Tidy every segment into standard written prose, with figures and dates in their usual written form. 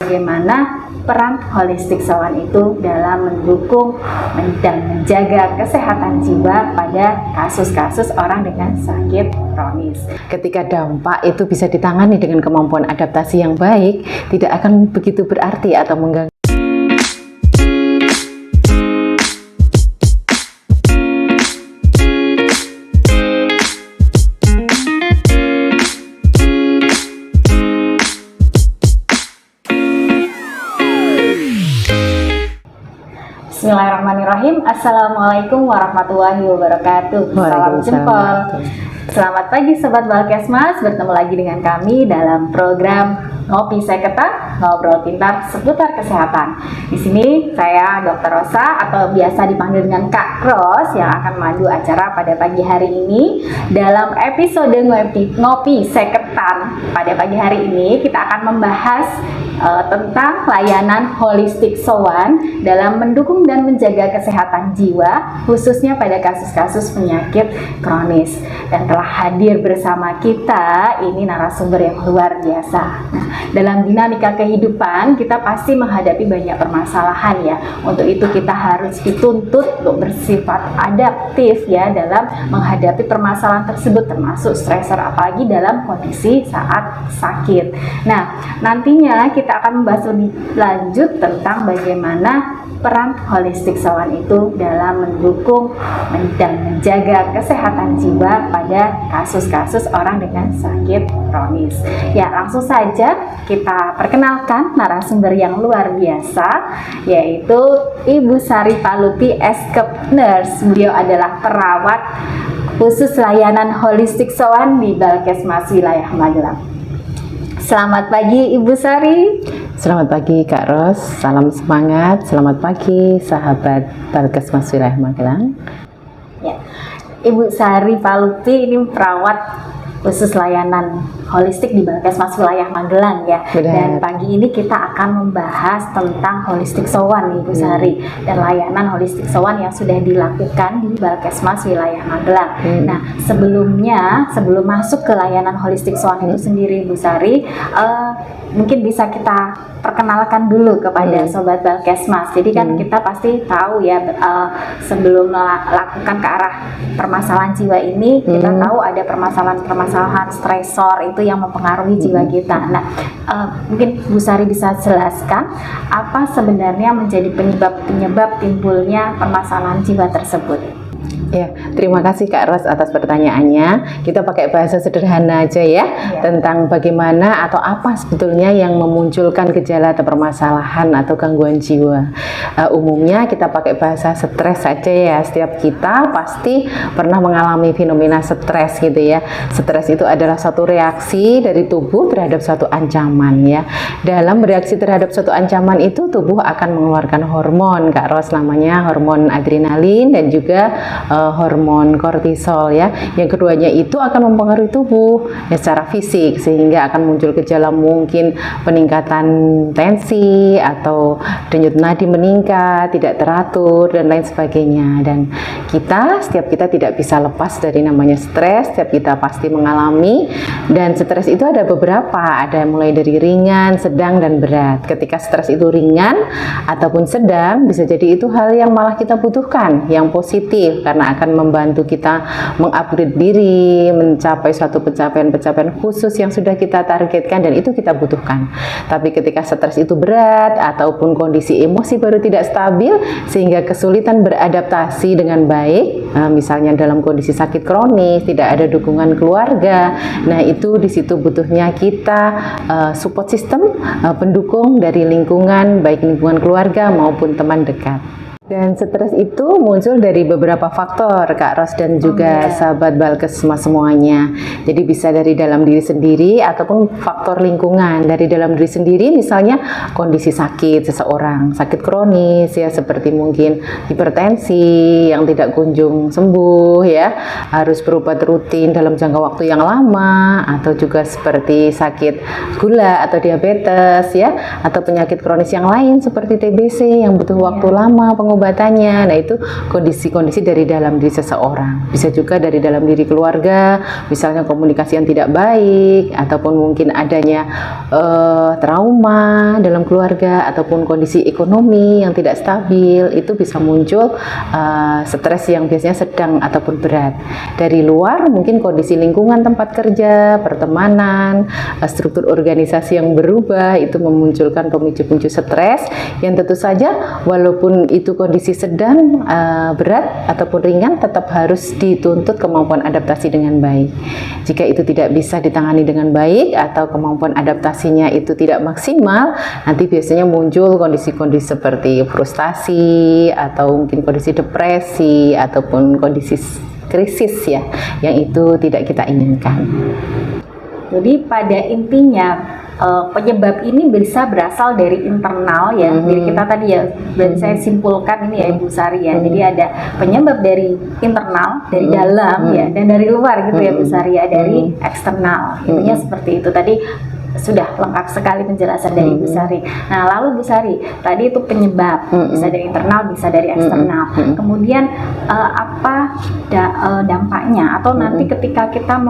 Bagaimana peran holistic sowan itu dalam mendukung dan menjaga kesehatan jiwa pada kasus-kasus orang dengan sakit kronis. Ketika dampak itu bisa ditangani dengan kemampuan adaptasi yang baik, tidak akan begitu berarti atau mengganggu. Bismillahirrahmanirrahim. Assalamualaikum warahmatullahi wabarakatuh. Salam jempol. Selamat pagi Sobat Balkesmas, bertemu lagi dengan kami dalam program Ngopi Seketa, Ngobrol Pintar seputar kesehatan. Di sini saya Dr. Rosa atau biasa dipanggil dengan Kak Ros yang akan memandu acara pada pagi hari ini. Dalam episode Ngopi Seketan pada pagi hari ini kita akan membahas tentang layanan holistic sowan dalam mendukung dan menjaga kesehatan jiwa khususnya pada kasus-kasus penyakit kronis. Dan telah hadir bersama kita ini narasumber yang luar biasa. Nah, dalam dinamika kehidupan kita pasti menghadapi banyak permasalahan ya. Untuk itu kita harus dituntut untuk bersifat adaptif ya dalam menghadapi permasalahan tersebut, termasuk stresor apalagi dalam kondisi saat sakit. Nah, nantinya kita akan membahas lebih lanjut tentang bagaimana peran holistic sowan itu dalam mendukung dan menjaga kesehatan jiwa pada kasus-kasus orang dengan sakit kronis. Ya, langsung saja kita perkenalkan narasumber yang luar biasa, yaitu Ibu Sari Palupi, SKep Nurse. Beliau adalah perawat khusus layanan holistic sowan di Balkesmas wilayah Magelang. Selamat pagi Ibu Sari. Selamat pagi Kak Ros, salam semangat, selamat pagi sahabat Balkesmas wilayah Magelang. Ya, Ibu Sari Palupi ini perawat khusus layanan holistik di Balkesmas wilayah Magelang ya. Benar. Dan pagi ini kita akan membahas tentang holistic sowan Ibu Sari dan layanan holistic sowan yang sudah dilakukan di Balkesmas wilayah Magelang. Nah, sebelum masuk ke layanan holistic sowan itu sendiri Ibu Sari, mungkin bisa kita perkenalkan dulu kepada Sobat Balkesmas. Jadi kan kita pasti tahu ya, sebelum melakukan ke arah permasalahan jiwa ini, kita tahu ada permasalahan stresor itu yang mempengaruhi jiwa kita. Nah, mungkin Bu Sari bisa jelaskan apa sebenarnya menjadi penyebab timbulnya permasalahan jiwa tersebut. Ya, terima kasih Kak Ros atas pertanyaannya. Kita pakai bahasa sederhana aja ya, tentang bagaimana atau apa sebetulnya yang memunculkan gejala atau permasalahan atau gangguan jiwa. Umumnya kita pakai bahasa stres saja ya. Setiap kita pasti pernah mengalami fenomena stres gitu ya. Stres itu adalah satu reaksi dari tubuh terhadap suatu ancaman ya. Dalam bereaksi terhadap suatu ancaman itu tubuh akan mengeluarkan hormon Kak Ros, namanya hormon adrenalin dan juga hormon kortisol ya. Yang keduanya itu akan mempengaruhi tubuh ya secara fisik, sehingga akan muncul gejala mungkin peningkatan tensi atau denyut nadi meningkat, tidak teratur dan lain sebagainya. Dan setiap kita tidak bisa lepas dari namanya stres. Setiap kita pasti mengalami, dan stres itu ada beberapa, ada mulai dari ringan, sedang dan berat. Ketika stres itu ringan ataupun sedang, bisa jadi itu hal yang malah kita butuhkan, yang positif, karena akan membantu kita mengupgrade diri, mencapai suatu pencapaian-pencapaian khusus yang sudah kita targetkan dan itu kita butuhkan. Tapi ketika stres itu berat ataupun kondisi emosi baru tidak stabil sehingga kesulitan beradaptasi dengan baik, misalnya dalam kondisi sakit kronis, tidak ada dukungan keluarga, nah itu di situ butuhnya kita support system, pendukung dari lingkungan, baik lingkungan keluarga maupun teman dekat. Dan stres itu muncul dari beberapa faktor Kak Ros dan juga sahabat Balkesmas semuanya. Jadi bisa dari dalam diri sendiri ataupun faktor lingkungan. Dari dalam diri sendiri misalnya kondisi sakit seseorang, sakit kronis ya, seperti mungkin hipertensi yang tidak kunjung sembuh ya, harus berobat rutin dalam jangka waktu yang lama, atau juga seperti sakit gula atau diabetes ya, atau penyakit kronis yang lain seperti TBC yang butuh waktu lama pengobatannya. Nah, itu kondisi-kondisi dari dalam diri seseorang. Bisa juga dari dalam diri keluarga, misalnya komunikasi yang tidak baik, ataupun mungkin adanya trauma dalam keluarga, ataupun kondisi ekonomi yang tidak stabil. Itu bisa muncul stres yang biasanya sedang ataupun berat. Dari luar mungkin kondisi lingkungan tempat kerja, pertemanan, struktur organisasi yang berubah, itu memunculkan pemicu-pemicu stres yang tentu saja walaupun itu kondisi sedang, berat ataupun ringan, tetap harus dituntut kemampuan adaptasi dengan baik. Jika itu tidak bisa ditangani dengan baik atau kemampuan adaptasinya itu tidak maksimal, nanti biasanya muncul kondisi-kondisi seperti frustasi atau mungkin kondisi depresi ataupun kondisi krisis ya, yang itu tidak kita inginkan. Jadi pada intinya penyebab ini bisa berasal dari internal ya, diri kita tadi ya. Berarti saya simpulkan ini ya Ibu Sari ya. Jadi ada penyebab dari internal, dari dalam ya, dan dari luar gitu ya Bu Sari ya, dari eksternal. Intinya seperti itu tadi. Sudah lengkap sekali penjelasan dari Ibu Sari. Nah, lalu Bu Sari, tadi itu penyebab, bisa dari internal, bisa dari eksternal. Kemudian apa dampaknya atau nanti ketika kita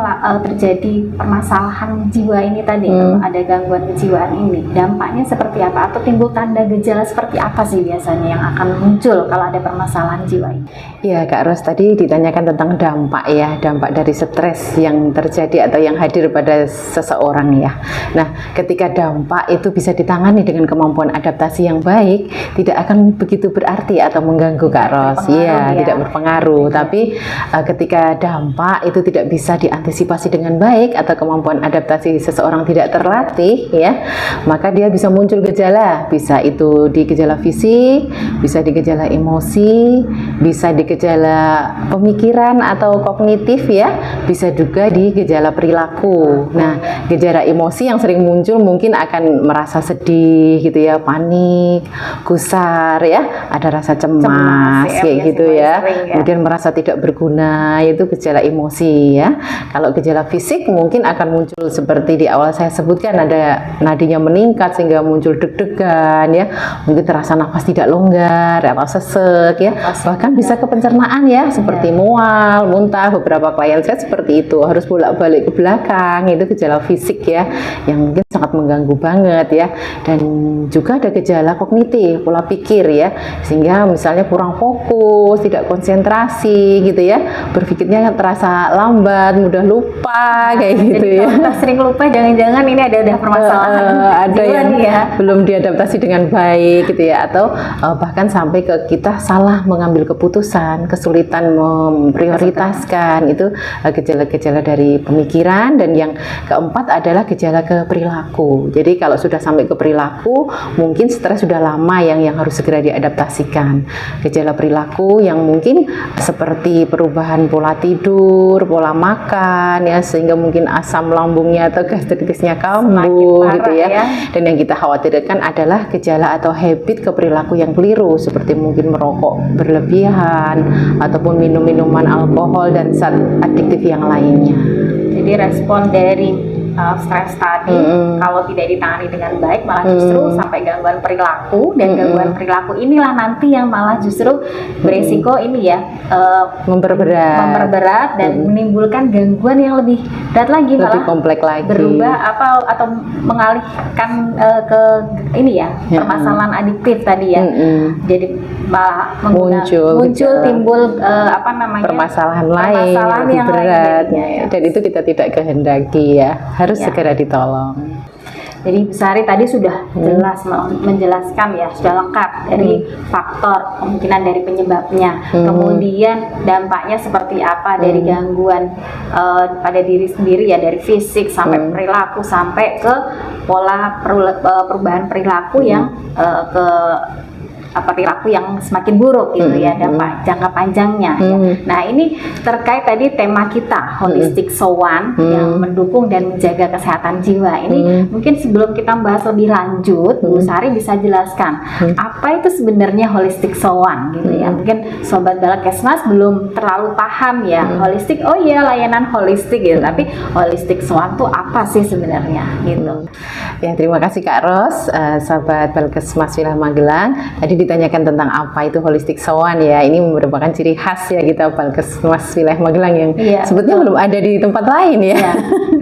terjadi permasalahan jiwa ini tadi, ada gangguan kejiwaan ini, dampaknya seperti apa atau timbul tanda gejala seperti apa sih biasanya yang akan muncul kalau ada permasalahan jiwa ini? Ya, Kak Ros, tadi ditanyakan tentang dampak ya, dampak dari stres yang terjadi atau yang hadir pada seseorang ya. Nah, ketika dampak itu bisa ditangani dengan kemampuan adaptasi yang baik, tidak akan begitu berarti atau mengganggu Kak Ros. Iya, tidak berpengaruh. Tapi ketika dampak itu tidak bisa diantisipasi dengan baik atau kemampuan adaptasi seseorang tidak terlatih ya, maka dia bisa muncul gejala. Bisa itu di gejala fisik, bisa di gejala emosi, bisa di gejala pemikiran atau kognitif ya, bisa juga di gejala perilaku. Nah, gejala emosi yang sering muncul mungkin akan merasa sedih gitu ya, panik, gusar ya, ada rasa cemas ya, kayak gitu ya. Ya. Kemudian merasa tidak berguna, itu gejala emosi ya. Kalau gejala fisik mungkin akan muncul seperti di awal saya sebutkan, ada nadinya meningkat sehingga muncul deg-degan ya, mungkin terasa nafas tidak longgar atau sesek ya, bahkan bisa ke pencernaan ya, seperti mual, muntah. Beberapa klien saya seperti itu, harus bolak-balik ke belakang. Itu gejala fisik ya, yang mungkin sangat mengganggu banget ya. Dan juga ada gejala kognitif, pola pikir ya, sehingga misalnya kurang fokus, tidak konsentrasi gitu ya, berpikirnya terasa lambat, mudah lupa kayak gitu ya. Kalau kita sering lupa, jangan-jangan ini ada permasalahan ada yang ya, belum diadaptasi dengan baik gitu ya, atau bahkan sampai ke kita salah mengambil keputusan, kesulitan memprioritaskan. Itu gejala-gejala dari pemikiran. Dan yang keempat adalah gejala ke perilaku. Jadi kalau sudah sampai ke perilaku, mungkin stres sudah lama yang harus segera diadaptasikan. Gejala perilaku yang mungkin seperti perubahan pola tidur, pola makan ya, sehingga mungkin asam lambungnya atau gastritisnya kambuh gitu ya. Dan yang kita khawatirkan adalah gejala atau habit ke perilaku yang keliru, seperti mungkin merokok berlebihan ataupun minum minuman alkohol dan zat adiktif yang lainnya. Jadi respon dari stres tadi kalau tidak ditangani dengan baik malah justru sampai gangguan perilaku, dan gangguan perilaku inilah nanti yang malah justru beresiko ini ya, memperberat dan menimbulkan gangguan yang lebih berat lagi, lebih malah kompleks lagi, berubah atau mengalihkan ke ini ya, permasalahan adiktif tadi ya. Jadi malah muncul timbul permasalahan lain yang berat ya. Dan itu kita tidak kehendaki ya, harus segera ditolong. Jadi Bu Sari tadi sudah jelas menjelaskan ya, sudah lengkap dari faktor, kemungkinan dari penyebabnya, kemudian dampaknya seperti apa dari gangguan pada diri sendiri ya, dari fisik sampai perilaku sampai ke pola perubahan perilaku yang perilaku yang semakin buruk gitu ya, dampak jangka panjangnya ya. Nah, ini terkait tadi tema kita holistic sowan yang mendukung dan menjaga kesehatan jiwa. Ini mungkin sebelum kita membahas lebih lanjut, Bu Sari bisa jelaskan apa itu sebenarnya holistic sowan gitu ya. Mungkin sobat Balkesmas belum terlalu paham ya, holistik, oh iya layanan holistik gitu, tapi holistic sowan itu apa sih sebenarnya gitu. Ya, terima kasih Kak Ros, sahabat Balkesmas Wilayah Magelang. Tadi ditanyakan tentang apa itu holistic sowan ya. Ini merupakan ciri khas ya kita Balkesmas wilayah Magelang yang sebetulnya belum ada di tempat lain ya.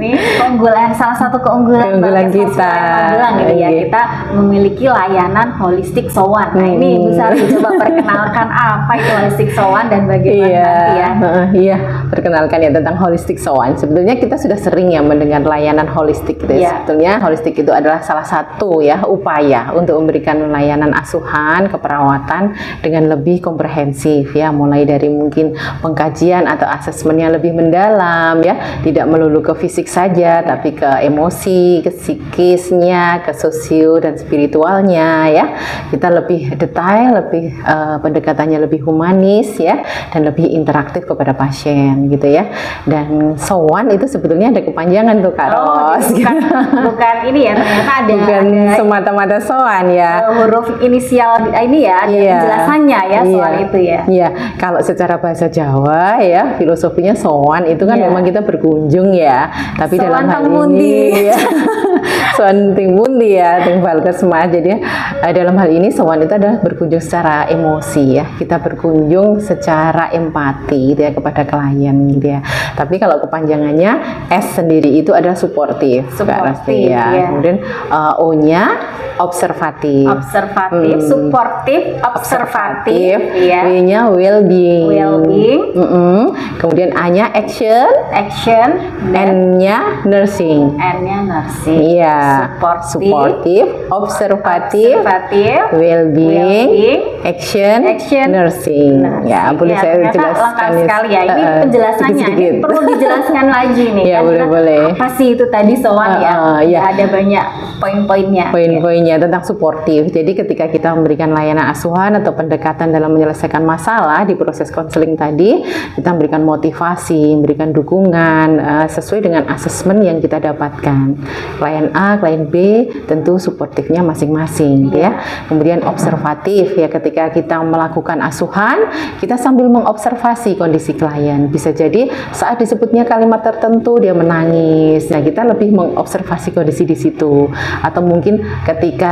Ini keunggulan, salah satu keunggulan kita. Magelang gitu ya. Kita memiliki layanan holistic sowan. Nah, ini Bu Sari coba perkenalkan apa itu holistic sowan dan bagaimana nanti ya. Iya, perkenalkan ya tentang holistic sowan. Sebetulnya kita sudah sering ya mendengar layanan holistik gitu ya. Sebetulnya holistik itu adalah salah satu ya upaya untuk memberikan layanan asuhan keperawatan dengan lebih komprehensif ya, mulai dari mungkin pengkajian atau asesmennya lebih mendalam ya, tidak melulu ke fisik saja tapi ke emosi, ke psikisnya, ke sosio dan spiritualnya ya. Kita lebih detail, lebih pendekatannya lebih humanis ya, dan lebih interaktif kepada pasien gitu ya. Dan sowan itu sebetulnya ada kepanjangan tuh Kak Ros. Bukan ini ya, ternyata ada semata-mata sowan ya. Huruf inisial ini ya, ada penjelasannya ya soal itu ya. Iya, kalau secara bahasa Jawa ya, filosofinya sowan itu kan memang kita berkunjung ya. Tapi dalam hal ini sowan ting pundi ya, ting Balkesmas. Jadi dalam hal ini sowan itu adalah berkunjung secara emosi ya. Kita berkunjung secara empati gitu ya kepada klien gitu ya. Tapi kalau kepanjangannya S sendiri itu adalah suportif ya. Kemudian O-nya observatif, suportif, observatif ya. W-nya well-being. Kemudian A-nya action, N-nya nursing. Iya, suportif, observatif, well-being, action, nursing. Ya, boleh saya jelaskan lengkap sekali ya. Ini penjelasannya ini perlu dijelaskan lagi nih. Ya, boleh. Apa sih itu tadi sowan ya? Ada banyak poin-poinnya. Poin-poinnya tentang suportif. Jadi ketika kita memberikan layanan asuhan atau pendekatan dalam menyelesaikan masalah di proses konseling tadi, kita memberikan motivasi, memberikan dukungan sesuai dengan asesmen yang kita dapatkan. Klien A, klien B tentu suportifnya masing-masing ya. Kemudian observatif ya, ketika kita melakukan asuhan, kita sambil mengobservasi kondisi klien. Bisa jadi saat disebutnya kalimat tertentu dia menangis. Nah, kita lebih mengobservasi kondisi di situ. Atau mungkin ketika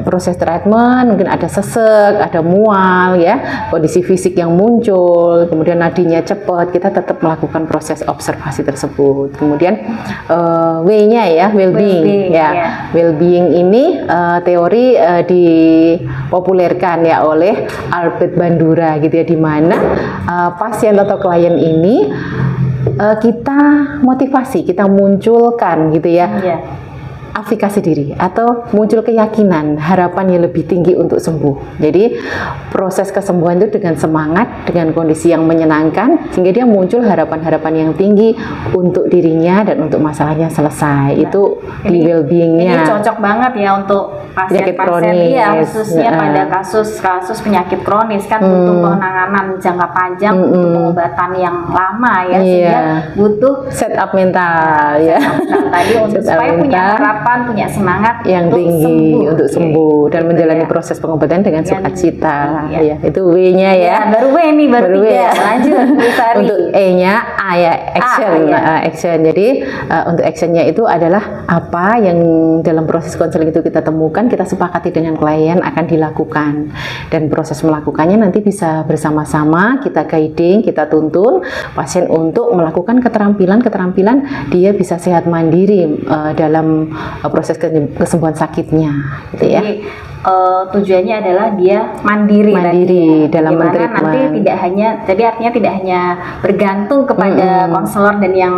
proses treatment mungkin ada sesek, ada mual ya, kondisi fisik yang muncul, kemudian nadinya cepat, kita tetap melakukan proses observasi tersebut. Kemudian W-nya ya, well-being ya. Well-being ini teori dipopulerkan ya oleh Albert Bandura gitu ya, di mana pasien atau klien ini kita motivasi, kita munculkan gitu ya. Aplikasi diri atau muncul keyakinan, harapan yang lebih tinggi untuk sembuh. Jadi proses kesembuhan itu dengan semangat, dengan kondisi yang menyenangkan, sehingga dia muncul harapan-harapan yang tinggi untuk dirinya dan untuk masalahnya selesai. Itu di well-beingnya. Ini cocok banget ya untuk pasien-pasien ya, khususnya pada kasus penyakit kronis kan butuh penanganan jangka panjang, butuh pengobatan yang lama ya, sehingga butuh setup mental ya. Tadi untuk supaya punya harapan, punya semangat yang tinggi untuk sembuh dan menjalani proses pengobatan dengan sukacita. Ya, itu W-nya ya. Baru W nih, baru ya. Lanjut Bu Sari. Untuk E-nya A ya, action. Action. Jadi untuk actionnya itu adalah apa yang dalam proses konseling itu kita temukan, kita sepakati dengan klien akan dilakukan, dan proses melakukannya nanti bisa bersama-sama kita guiding, kita tuntun pasien untuk melakukan keterampilan dia bisa sehat mandiri dalam proses kesembuhan sakitnya gitu ya. Jadi tujuannya adalah dia mandiri dalam mentreatment. Nanti tidak hanya, jadi artinya tidak hanya bergantung kepada konselor dan yang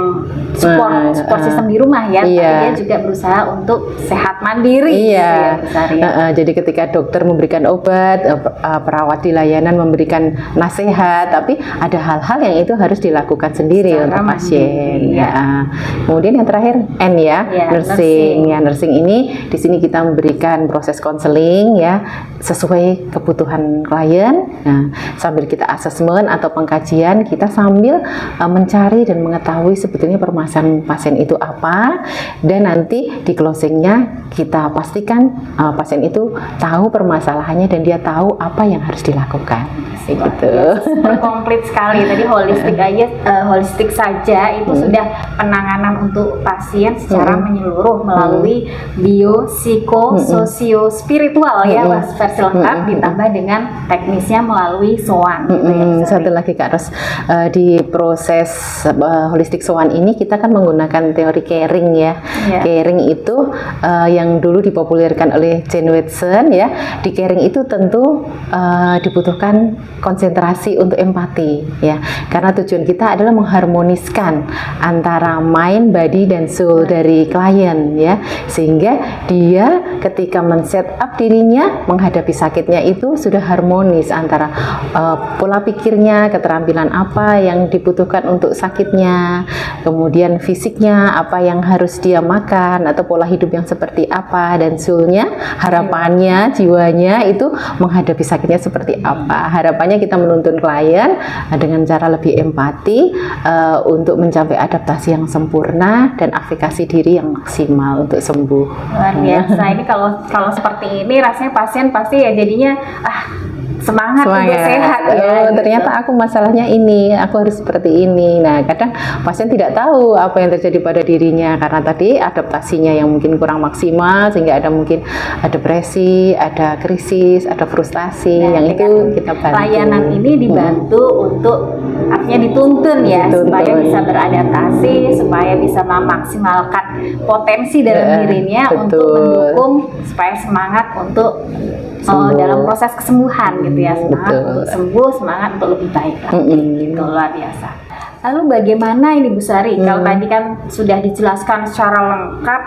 support sistem di rumah ya, tapi dia juga berusaha untuk sehat mandiri. Jadi ketika dokter memberikan obat, perawat di layanan memberikan nasihat, tapi ada hal-hal yang itu harus dilakukan sendiri untuk pasien. Kemudian yang terakhir N ya, nursing. Ya, nursing ini di sini kita memberikan proses konseling ya sesuai kebutuhan klien. Nah, sambil kita asesmen atau pengkajian, kita sambil mencari dan mengetahui sebetulnya permasalahan pasien itu apa, dan nanti di closingnya kita pastikan pasien itu tahu permasalahannya dan dia tahu apa yang harus dilakukan. Gitu. Komplit sekali tadi holistik saja itu sudah penanganan untuk pasien secara menyeluruh melalui melalui bio, psiko, sosio, spiritual ya Mas, versi lengkap ditambah dengan teknisnya melalui soan gitu ya. Satu lagi Kak Ros, di proses holistic soan ini kita kan menggunakan teori caring ya. Caring itu yang dulu dipopulerkan oleh Jane Watson ya. Di caring itu tentu dibutuhkan konsentrasi untuk empati ya. Karena tujuan kita adalah mengharmoniskan antara mind, body dan soul dari klien ya. Sehingga dia ketika men-set up dirinya menghadapi sakitnya itu sudah harmonis antara pola pikirnya, keterampilan apa yang dibutuhkan untuk sakitnya, kemudian fisiknya apa yang harus dia makan atau pola hidup yang seperti apa, dan soulnya, harapannya, jiwanya itu menghadapi sakitnya seperti apa. Harapannya kita menuntun klien dengan cara lebih empati untuk mencapai adaptasi yang sempurna dan aplikasi diri yang maksimal untuk sembuh. Luar biasa. Ini kalau seperti ini rasanya pasien pasti ya jadinya semangat untuk sehat ya. Ternyata aku masalahnya ini, aku harus seperti ini. Nah, kadang pasien tidak tahu apa yang terjadi pada dirinya karena tadi adaptasinya yang mungkin kurang maksimal sehingga mungkin ada depresi, ada krisis, ada frustasi. Yang itu kita bantu. Layanan ini dibantu untuk artinya dituntun ya supaya bisa beradaptasi, supaya bisa memaksimalkan potensi dalam dirinya untuk mendukung supaya semangat untuk dalam proses kesembuhan gitu ya, semangat untuk sembuh, semangat untuk lebih baik lagi gitu. Luar biasa. Lalu bagaimana ini Bu Sari? Kalau tadi kan sudah dijelaskan secara lengkap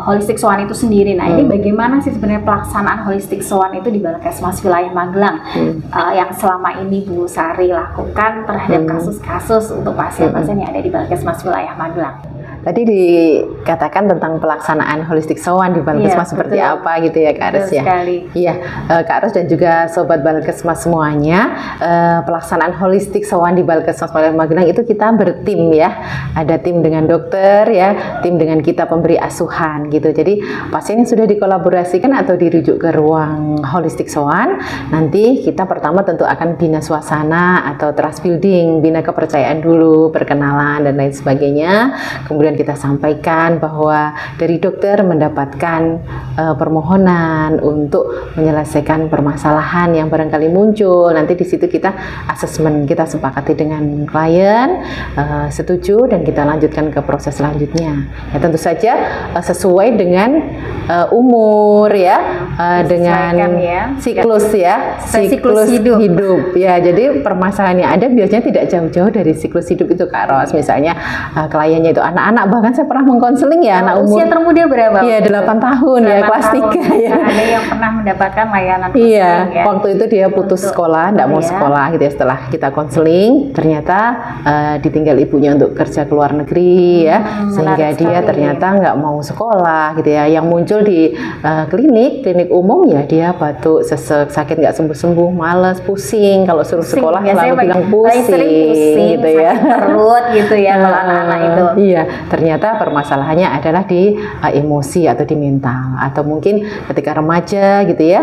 holistic soan itu sendiri. Nah, ini bagaimana sih sebenarnya pelaksanaan holistic soan itu di Balkesmas wilayah Magelang yang selama ini Bu Sari lakukan terhadap kasus-kasus untuk pasien-pasien yang ada di Balkesmas wilayah Magelang? Tadi dikatakan tentang pelaksanaan holistic soan di Balkesmas seperti apa gitu ya Kak Ros ya. Iya, Kak Ros dan juga sobat Balkesmas semuanya, pelaksanaan holistic soan di Balkesmas wilayah Magelang itu kita bertim ya. Ada tim dengan dokter ya, tim dengan kita pemberi asuhan gitu. Jadi pasien yang sudah dikolaborasikan atau dirujuk ke ruang holistic soan, nanti kita pertama tentu akan bina suasana atau trust building, bina kepercayaan dulu, perkenalan dan lain sebagainya. Kemudian kita sampaikan bahwa dari dokter mendapatkan permohonan untuk menyelesaikan permasalahan yang barangkali muncul. Nanti di situ kita asesmen, kita sepakati dengan klien, setuju dan kita lanjutkan ke proses selanjutnya. Ya tentu saja sesuai dengan umur ya, dengan siklus ya, siklus hidup ya. Jadi permasalahan yang ada biasanya tidak jauh-jauh dari siklus hidup itu Kak Ros. Misalnya kliennya itu anak-anak, bahkan saya pernah mengkonseling ya anak umur usia termuda berapa? Iya 8 tahun ya, kelas 3 ya. Ada yang pernah mendapatkan layanan iya ya? Waktu itu dia putus sekolah, tidak mau sekolah gitu ya. Setelah kita konseling ternyata ditinggal ibunya untuk kerja ke luar negeri ya, sehingga dia ternyata nggak mau sekolah gitu ya. Yang muncul di klinik umum ya dia batuk, sesek, sakit nggak sembuh-sembuh, males, pusing. Kalau suruh sekolah selalu bilang pusing gitu ya, perut gitu ya kalau anak-anak itu. Iya, ternyata permasalahannya adalah di emosi atau di mental, atau mungkin ketika remaja gitu ya,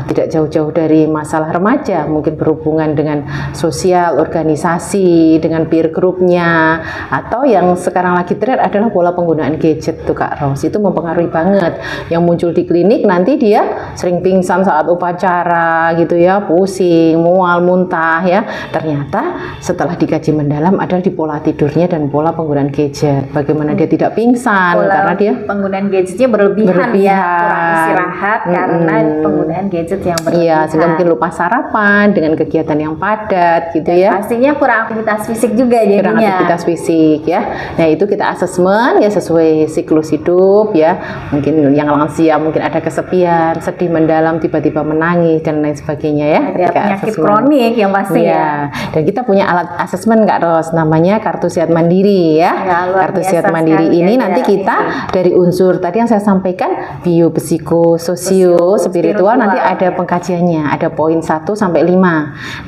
tidak jauh-jauh dari masalah remaja, mungkin berhubungan dengan sosial, organisasi, dengan peer groupnya, atau yang sekarang lagi tren adalah pola penggunaan gadget tuh Kak Ros. Itu mempengaruhi banget. Yang muncul di klinik nanti dia sering pingsan saat upacara gitu ya, pusing, mual, muntah ya. Ternyata setelah dikaji mendalam adalah di pola tidurnya dan pola penggunaan gadget. Bagaimana dia tidak pingsan karena dia penggunaan gadgetnya berlebihan. Ya, kurang istirahat karena penggunaan gadget yang berlebihan. Iya, sehingga mungkin lupa sarapan dengan kegiatan yang padat gitu ya. Pastinya kurang aktivitas fisik juga jadinya. Kurang aktivitas fisik ya. Nah, itu kita asesmen ya sesuai siklus hidup ya. Mungkin yang lansia mungkin ada kesepian, sedih mendalam, tiba-tiba menangis dan lain sebagainya ya. Ada penyakit kronik yang pasti ya. Dan kita punya alat asesmen Kak Ros, namanya kartu sehat mandiri ya. Kartu sehat mandiri ini nanti kita dari unsur tadi yang saya sampaikan, bio, psiko, sosio, spiritual, nanti ada pengkajiannya, ada poin 1 sampai 5.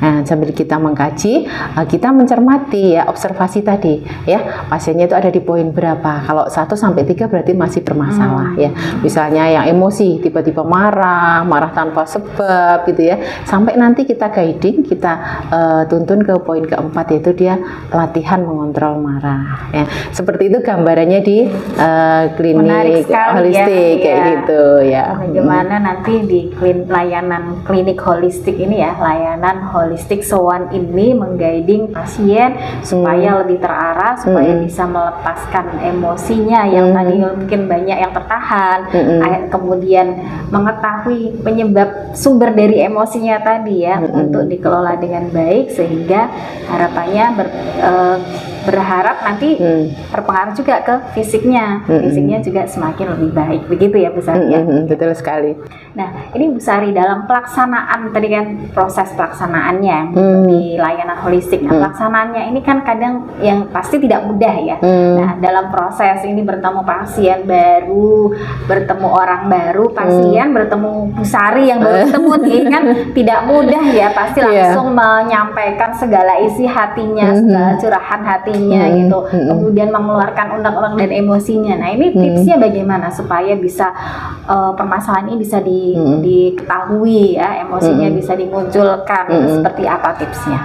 Nah, sambil kita mengkaji, kita mencermati ya, observasi tadi ya, pasiennya itu ada di poin berapa. Kalau 1 sampai 3 berarti masih bermasalah ya. Misalnya yang emosi tiba-tiba marah tanpa sebab gitu ya. Sampai nanti kita guiding, kita tuntun ke poin keempat, yaitu dia latihan mengontrol marah ya. Seperti seperti itu gambarannya di Menarik klinik sekali holistik ya. kayak Iya. gitu ya. Bagaimana nanti di layanan klinik holistik ini ya, layanan holistik sowan ini mengguiding pasien supaya lebih terarah, supaya bisa melepaskan emosinya yang tadi mungkin banyak yang tertahan, kemudian mengetahui penyebab sumber dari emosinya tadi ya, untuk dikelola dengan baik sehingga harapannya berharap nanti berpengaruh juga ke fisiknya, fisiknya juga semakin lebih baik, begitu ya Bu Sari ya? Betul sekali. Nah, ini Bu Sari dalam pelaksanaan tadi kan proses pelaksanaannya di layanan holistik. Nah, pelaksanaannya ini kan kadang yang pasti tidak mudah ya. Nah, dalam proses ini bertemu pasien baru, bertemu orang baru, pasien bertemu Bu Sari yang baru ketemu nih kan tidak mudah ya. Pasti langsung menyampaikan segala isi hatinya, segala curahan hatinya gitu. Kemudian mengeluarkan unek-unek dan emosinya. Nah, ini tipsnya bagaimana supaya bisa permasalahan ini bisa diketahui ya, emosinya bisa dimunculkan. Seperti apa tipsnya?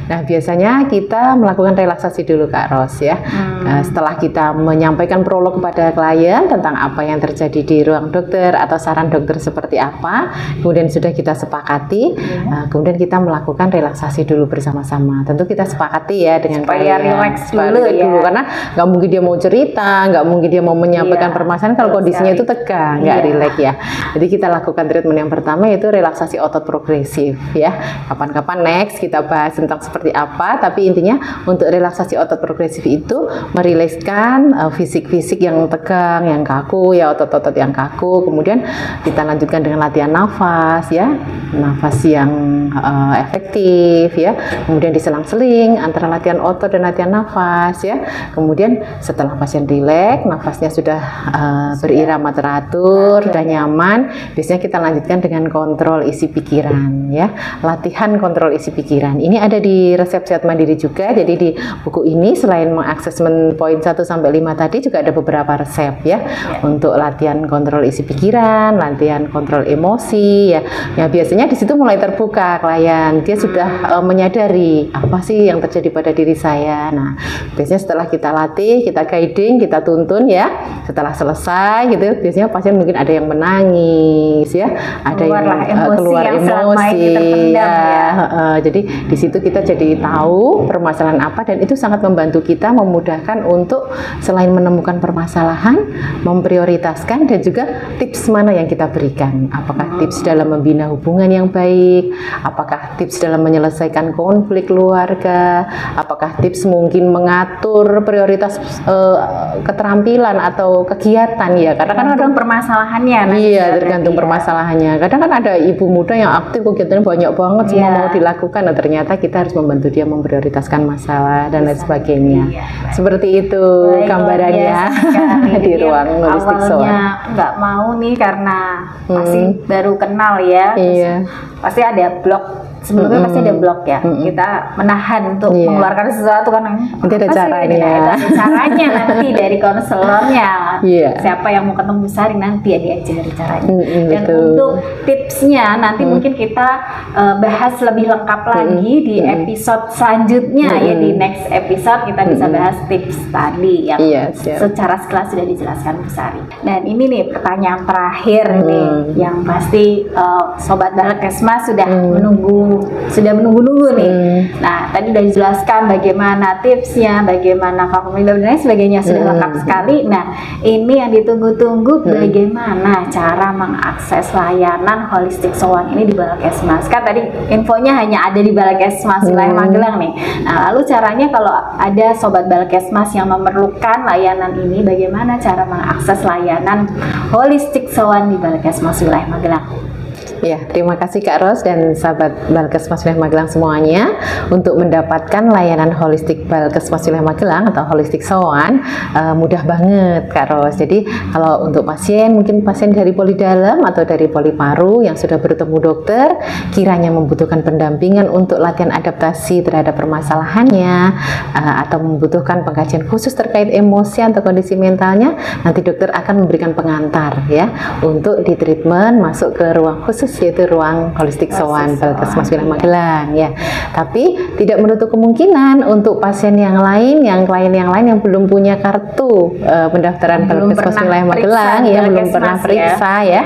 Nah, biasanya kita melakukan relaksasi dulu Kak Ros ya. Setelah kita menyampaikan prolog kepada klien tentang apa yang terjadi di ruang dokter atau saran dokter seperti apa, kemudian sudah kita sepakati, kemudian kita melakukan relaksasi dulu bersama-sama. Tentu kita sepakati ya dengan supaya rileks dulu ya. Karena nggak mungkin dia mau cerita, nggak mungkin dia mau menyampaikan permasalahan kalau kondisinya itu tegang, nggak rileks ya. Jadi kita lakukan treatment yang pertama yaitu relaksasi otot progresif ya. Kapan-kapan next kita bahas tentang seperti apa, tapi intinya untuk relaksasi otot progresif itu merilekskan fisik-fisik yang tegang, yang kaku ya, otot-otot yang kaku. Kemudian kita lanjutkan dengan latihan nafas ya, nafas yang efektif ya. Kemudian diselang-seling antara latihan otot dan latihan nafas ya. Kemudian setelah pasien rileks, nafasnya sudah berirama teratur dan nyaman, biasanya kita lanjutkan dengan kontrol isi pikiran ya. Latihan kontrol isi pikiran. Ini ada di resep Sehat Mandiri juga. Jadi di buku ini selain mengaksesmen poin 1 sampai 5 tadi juga ada beberapa resep ya untuk latihan kontrol isi pikiran, latihan kontrol emosi ya. Ya biasanya di situ mulai terbuka klien. Dia sudah menyadari apa sih yang terjadi pada diri saya. Nah, biasanya setelah kita latih, kita guiding, kita tuntun ya. Setelah selesai gitu, biasanya pasien mungkin ada yang menangis ya, ada yang keluar emosi ya. Jadi di situ kita jadi tahu permasalahan apa, dan itu sangat membantu kita, memudahkan untuk selain menemukan permasalahan, memprioritaskan dan juga tips mana yang kita berikan. Apakah tips dalam membina hubungan yang baik, apakah tips dalam menyelesaikan konflik keluarga, apakah tips mungkin mengatur prioritas keterampilan atau kegiatan ya, karena kan ada permasalahannya. Iya, tergantung permasalahannya. Kadang kan ada ibu muda yang aktif, kegiatannya banyak banget, semua mau dilakukan. Nah, ternyata kita harus membantu dia memprioritaskan masalah dan lain sebagainya. Seperti itu gambarannya di ruang holistik soul. Awalnya nggak mau nih karena masih baru kenal ya. Pasti ada blok. Sebelumnya pasti ada blok ya. Kita menahan untuk mengeluarkan sesuatu kan. Nanti ada caranya. Ada caranya nanti dari konselornya. Siapa yang mau ketemu Bu Sari nanti ya diajari caranya. Dan untuk tipsnya nanti mungkin kita bahas lebih lengkap lagi di episode selanjutnya ya, di next episode kita bisa bahas tips tadi yang secara sekilas sudah dijelaskan Bu Sari. Dan ini nih pertanyaan terakhir nih yang pasti Sobat Balkesmas sudah menunggu-nunggu nih. Nah, tadi udah dijelaskan bagaimana tipsnya, bagaimana formula dan lain sebagainya, sudah lengkap sekali. Nah, ini yang ditunggu-tunggu, bagaimana cara mengakses layanan holistik sowan ini di Balkesmas. Kan tadi infonya hanya ada di Balkesmas wilayah Magelang nih. Nah, lalu caranya kalau ada Sobat Balkesmas yang memerlukan layanan ini, bagaimana cara mengakses layanan holistik sowan di Balkesmas wilayah Magelang? Ya, terima kasih Kak Ros dan sahabat Balkesmas Wilayah Magelang semuanya. Untuk mendapatkan layanan holistik Balkesmas Wilayah Magelang atau holistik sowan, mudah banget Kak Ros. Jadi kalau untuk pasien, mungkin pasien dari poli dalam atau dari poli paru yang sudah bertemu dokter, kiranya membutuhkan pendampingan untuk latihan adaptasi terhadap permasalahannya, atau membutuhkan pengkajian khusus terkait emosi atau kondisi mentalnya, nanti dokter akan memberikan pengantar ya untuk ditreatment masuk ke ruang khusus khusus yaitu ruang holistik sowan Holistik Balkesmas Sowan, Wilayah Magelang ya. Tapi tidak menutup kemungkinan untuk pasien yang lain, klien yang lain yang belum punya kartu pendaftaran Belum Balkesmas pernah Wilayah periksa Magelang di ya, belum Balkesmas pernah ya. periksa ya.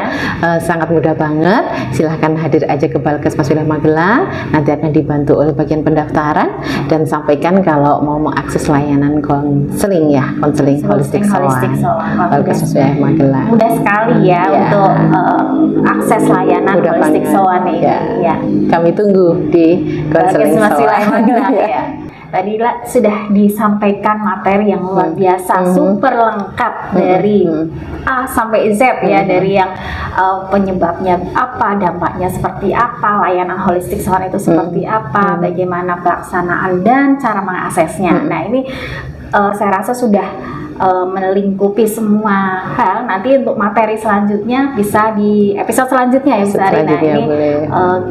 Sangat mudah banget. Silahkan hadir aja ke Balkesmas Wilayah Magelang. Nanti akan dibantu oleh bagian pendaftaran dan sampaikan kalau mau mengakses layanan konseling ya, konseling holistik sowan Balkesmas Wilayah Magelang. Mudah sekali ya untuk akses layanan Mudah holistik banget. sowan ini ya. Kami tunggu di konseling Balkesmas Wilayah sowan. Magelang ya. Tadi sudah disampaikan materi yang luar biasa, super lengkap dari A sampai Z ya, dari yang penyebabnya apa, dampaknya seperti apa, layanan holistik sowan itu seperti apa, bagaimana pelaksanaan dan cara mengaksesnya. Nah ini saya rasa sudah melingkupi semua hal. Nanti untuk materi selanjutnya bisa di episode selanjutnya ya Bu Sari. Nah ini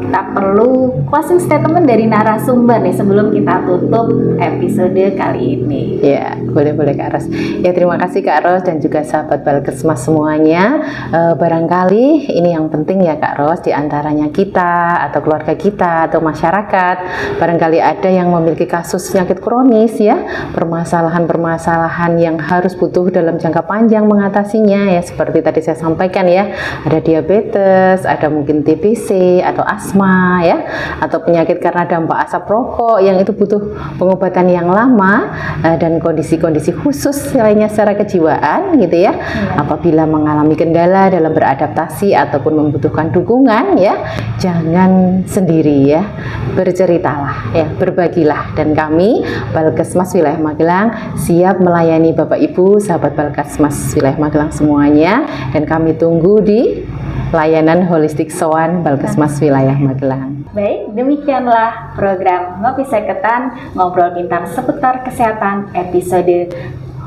kita perlu closing statement dari narasumber nih sebelum kita tutup episode kali ini. Ya, boleh Kak Ros. Ya, terima kasih Kak Ros dan juga sahabat Balkesmas semuanya. Barangkali ini yang penting ya Kak Ros, di antaranya kita atau keluarga kita atau masyarakat, barangkali ada yang memiliki kasus penyakit kronis ya, permasalahan yang harus butuh dalam jangka panjang mengatasinya ya, seperti tadi saya sampaikan ya, ada diabetes, ada mungkin TBC atau asma ya, atau penyakit karena dampak asap rokok yang itu butuh pengobatan yang lama dan kondisi-kondisi khusus lainnya secara kejiwaan gitu ya. Apabila mengalami kendala dalam beradaptasi ataupun membutuhkan dukungan ya, jangan sendiri ya, berceritalah ya, berbagilah, dan kami Balkesmas Wilayah Magelang siap melayani Bapak Ibu sahabat Balkesmas Wilayah Magelang semuanya, dan kami tunggu di layanan holistik sowan Balkesmas Wilayah Magelang. Baik, demikianlah program Ngopi Seketan, ngobrol pintar seputar kesehatan episode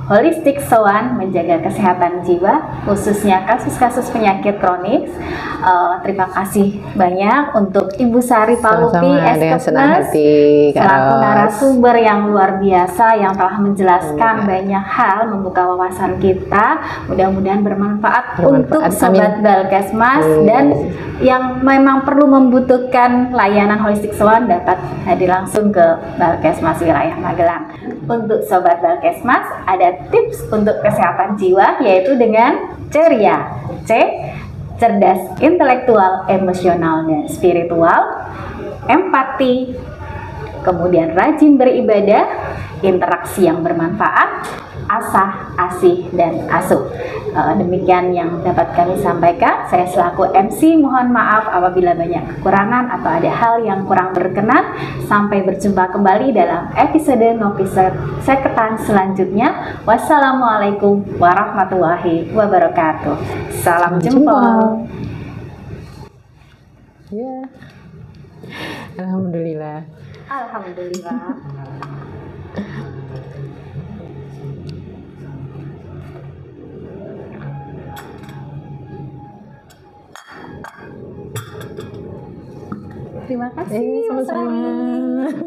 Holistik Sowan menjaga kesehatan jiwa, khususnya kasus-kasus penyakit kronis. Terima kasih banyak untuk Ibu Sari Palupi, Eskesnes, selaku narasumber yang luar biasa yang telah menjelaskan banyak hal, membuka wawasan kita. Mudah-mudahan bermanfaat untuk Sobat Balkesmas, dan yang memang perlu membutuhkan layanan holistik sowan dapat hadir langsung ke Balkesmas Wilayah Magelang. Untuk Sobat Balkesmas, ada tips untuk kesehatan jiwa, yaitu dengan ceria. C, cerdas intelektual, emosional, dan spiritual. Empati, kemudian rajin beribadah, interaksi yang bermanfaat, asah, asih, dan asuh. Demikian yang dapat kami sampaikan. Saya selaku MC mohon maaf apabila banyak kekurangan atau ada hal yang kurang berkenan. Sampai berjumpa kembali dalam episode Ngopi Seketan selanjutnya. Wassalamualaikum warahmatullahi wabarakatuh. Salam jempol. Ya. Alhamdulillah. Alhamdulillah. Terima kasih. Sama-sama.